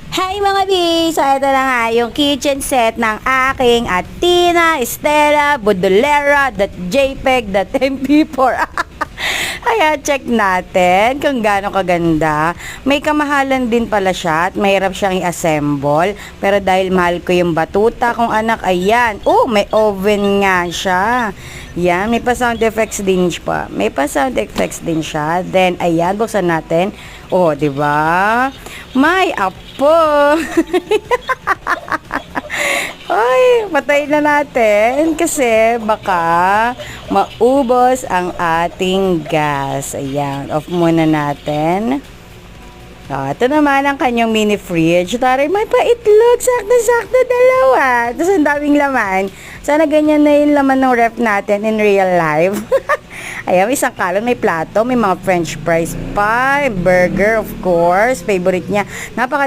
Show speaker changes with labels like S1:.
S1: Hi mga B! So ito na nga yung kitchen set ng aking Atina Estela Budolera.jpeg.mp4. Kaya check natin kung gaano kaganda. May kamahalan din pala siya at mahirap siyang i-assemble. Pero dahil mahal ko yung batuta kong anak, ayan. Oh, may oven nga siya. Yan, may pa sound effects din siya. May pa sound effects din siya. Then, ayan, buksan natin. Oh, di ba? May apo. Ay, patay na natin kasi baka maubos ang ating gas. Ayan, off muna natin. Ito naman ang kanyang mini fridge. Taray, may paitlog. Sakto-sakto dalawa. Tapos ang daming laman. Sana ganyan na yung laman ng ref natin in real life. Ayan, isang kalon, may plato, may mga french fries pa, burger, of course, favorite niya.